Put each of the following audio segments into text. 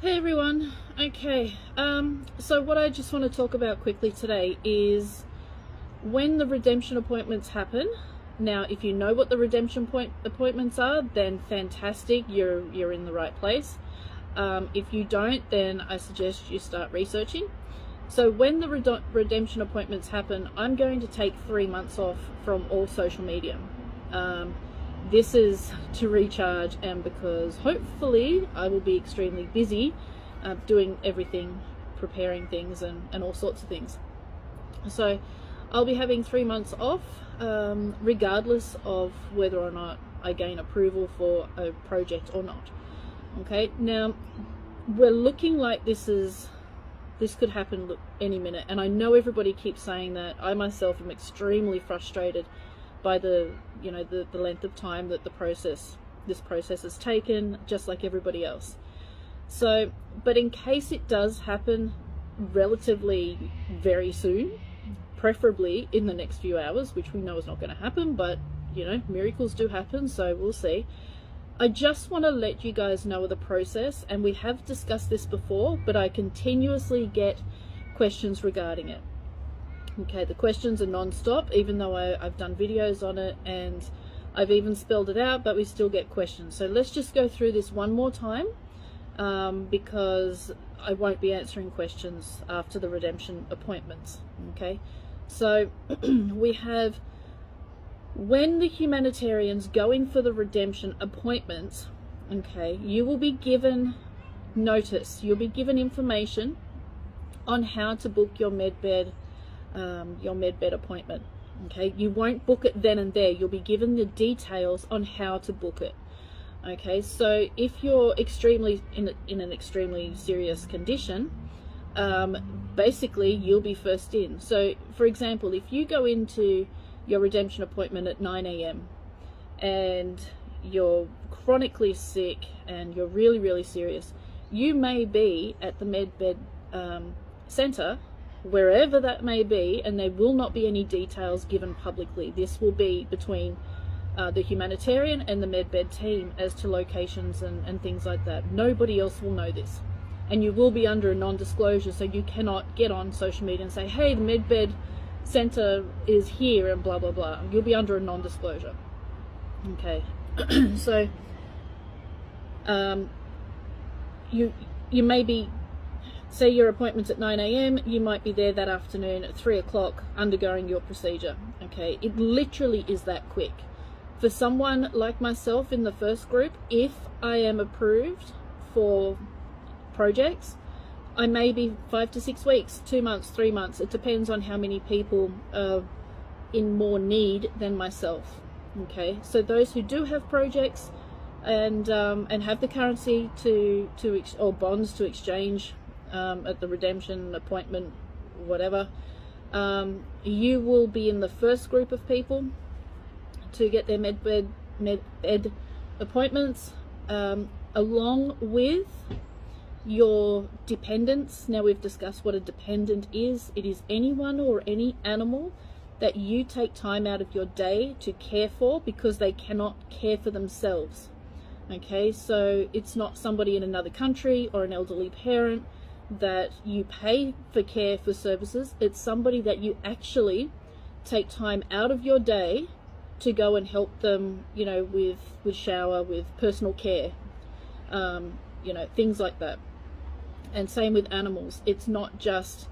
Hey everyone. Okay, so what I just want to talk about quickly today is when the redemption appointments happen. Now, if you know what the redemption appointments are, then fantastic, you're in the right place. If you don't, then I suggest you start researching. So when the redemption appointments happen, I'm going to take 3 months off from all social media. This is to recharge, and because hopefully I will be extremely busy doing everything, preparing things and all sorts of things. So I'll be having 3 months off, regardless of whether or not I gain approval for a project or not. Okay, now we're looking like this could happen any minute, and I know everybody keeps saying that. I myself am extremely frustrated by the length of time that this process has taken, just like everybody else. So, but in case it does happen relatively very soon, preferably in the next few hours, which we know is not going to happen, but miracles do happen, so we'll see. I just want to let you guys know of the process, and we have discussed this before, but I continuously get questions regarding it. Okay, the questions are non-stop, even though I've done videos on it and I've even spelled it out, but we still get questions. So let's just go through this one more time, because I won't be answering questions after the redemption appointments. Okay, so we have, when the humanitarians go in for the redemption appointments, okay, you will be given notice, you'll be given information on how to book your medbed appointment. Okay, you won't book it then and there, you'll be given the details on how to book it. Okay, so if you're extremely in an extremely serious condition, basically you'll be first in. So for example, if you go into your redemption appointment at 9 a.m. and you're chronically sick and you're really serious, you may be at the medbed center, wherever that may be, and there will not be any details given publicly. This will be between the humanitarian and the medbed team as to locations and things like that. Nobody else will know this, and you will be under a non-disclosure, so you cannot get on social media and say, hey, the medbed center is here and blah blah blah. You'll be under a non-disclosure. Okay. So you may be, say your appointment's at 9 a.m, you might be there that afternoon at 3 o'clock undergoing your procedure. Okay, it literally is that quick. For someone like myself in the first group, if I am approved for projects, I may be 5 to 6 weeks, 2 months, 3 months. It depends on how many people are in more need than myself. Okay, so those who do have projects and have the currency or bonds to exchange at the redemption appointment, whatever, you will be in the first group of people to get their medbed appointments, along with your dependents. Now, we've discussed what a dependent is. It is anyone or any animal that you take time out of your day to care for because they cannot care for themselves. Okay, so it's not somebody in another country or an elderly parent that you pay for care for services. It's somebody that you actually take time out of your day to go and help them, with shower, with personal care, things like that. And same with animals. It's not just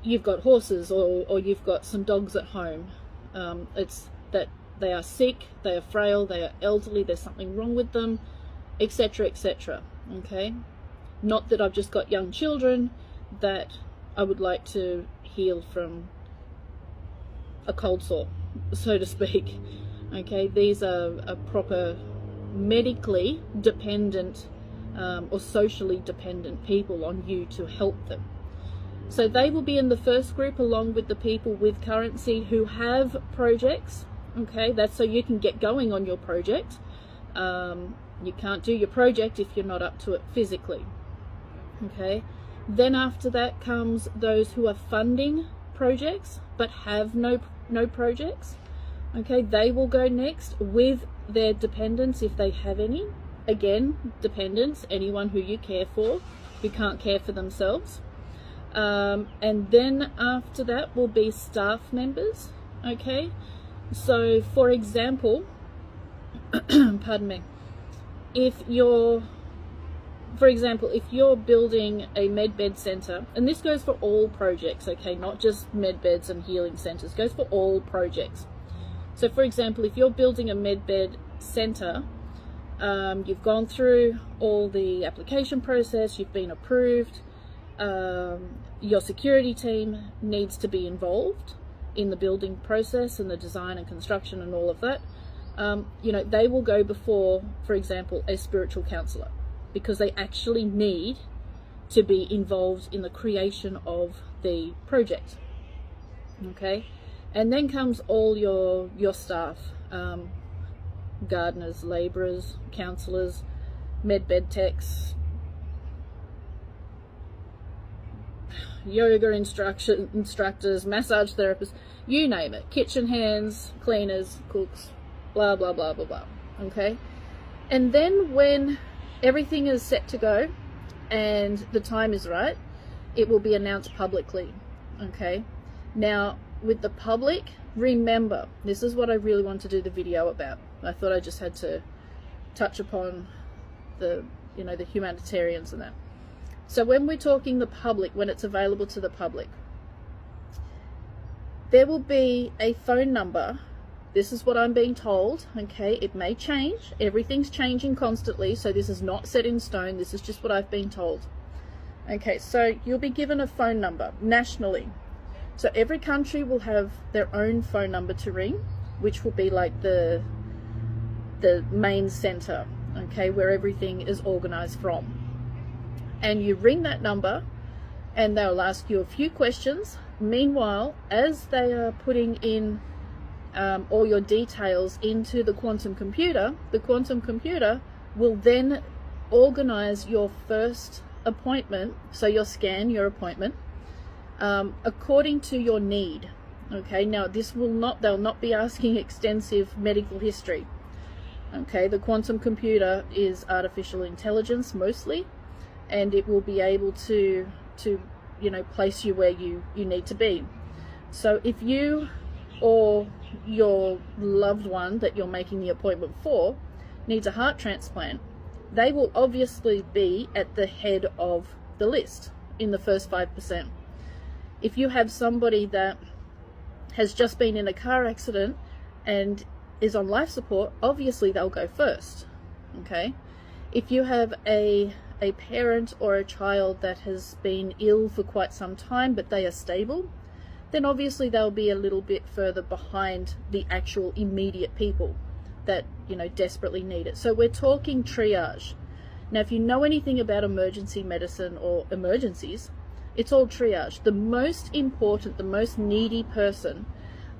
you've got horses or you've got some dogs at home. It's that they are sick, they are frail, they are elderly, there's something wrong with them, etc., etc. Okay, not that I've just got young children that I would like to heal from a cold sore, so to speak. Okay, these are proper medically dependent or socially dependent people on you to help them. So they will be in the first group along with the people with currency who have projects. Okay, that's so you can get going on your project. You can't do your project if you're not up to it physically. Okay, then after that comes those who are funding projects but have no projects. Okay, they will go next with their dependents if they have any. again, dependents, anyone who you care for, who can't care for themselves. And then after that will be staff members, okay? So, for example, pardon me, if you're building a medbed center, and this goes for all projects, okay, not just medbeds and healing centers, goes for all projects. So, for example, if you're building a medbed center, you've gone through all the application process, you've been approved, your security team needs to be involved in the building process and the design and construction and all of that. You know, they will go before, for example, a spiritual counselor, because they actually need to be involved in the creation of the project. Okay, and then comes all your staff, gardeners, labourers, counsellors, medbed techs, yoga instructors, massage therapists, you name it, kitchen hands, cleaners, cooks, blah blah blah blah blah. Okay, and then when everything is set to go and the time is right, it will be announced publicly. Okay, now with the public, remember, this is what I really want to do the video about. I thought I just had to touch upon the, you know, the humanitarians and that. So when we're talking the public, when it's available to the public, there will be a phone number. This is what I'm being told, okay? It may change. Everything's changing constantly, so this is not set in stone. This is just what I've been told. Okay, so you'll be given a phone number nationally. So every country will have their own phone number to ring, which will be like the main center, okay, where everything is organized from. And you ring that number and they'll ask you a few questions. Meanwhile, as they are putting in all your details into the quantum computer will then organize your first appointment, so your scan, your appointment, according to your need. Okay, now they'll not be asking extensive medical history. Okay, the quantum computer is artificial intelligence mostly, and it will be able to you know, place you where you need to be. So if you or your loved one that you're making the appointment for needs a heart transplant, they will obviously be at the head of the list in the first 5%. If you have somebody that has just been in a car accident and is on life support, obviously they'll go first. Okay, if you have a parent or a child that has been ill for quite some time but they are stable, then obviously they'll be a little bit further behind the actual immediate people that, you know, desperately need it. So we're talking triage. Now, if you know anything about emergency medicine or emergencies, it's all triage. The most important, the most needy person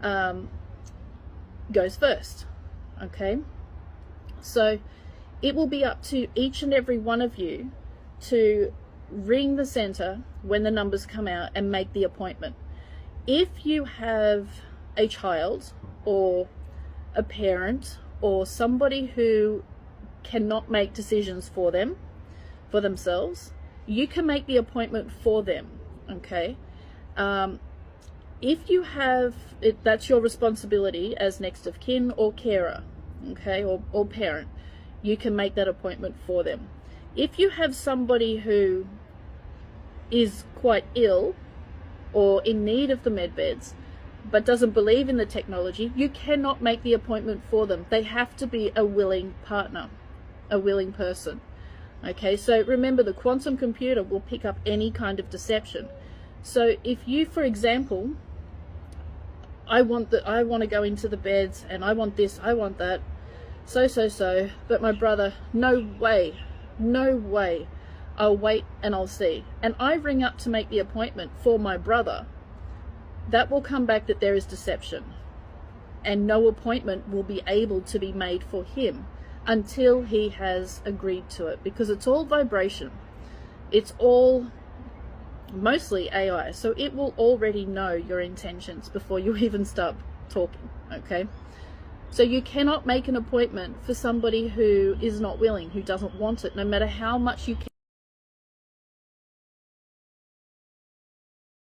goes first. Okay, so it will be up to each and every one of you to ring the center when the numbers come out and make the appointment. If you have a child or a parent or somebody who cannot make decisions for themselves, you can make the appointment for them. Okay, if you have it, that's your responsibility as next of kin or carer, okay, or parent. You can make that appointment for them. If you have somebody who is quite ill or in need of the med beds but doesn't believe in the technology, you cannot make the appointment for them. They have to be a willing partner, a willing person. Okay, so remember, the quantum computer will pick up any kind of deception. So if you, for example, I want to go into the beds and I want this, I want that, so, but my brother, no way, I'll wait and I'll see. And I ring up to make the appointment for my brother, that will come back that there is deception. And no appointment will be able to be made for him until he has agreed to it, because it's all vibration. It's all mostly AI, so it will already know your intentions before you even start talking, okay? So you cannot make an appointment for somebody who is not willing, who doesn't want it, no matter how much you can.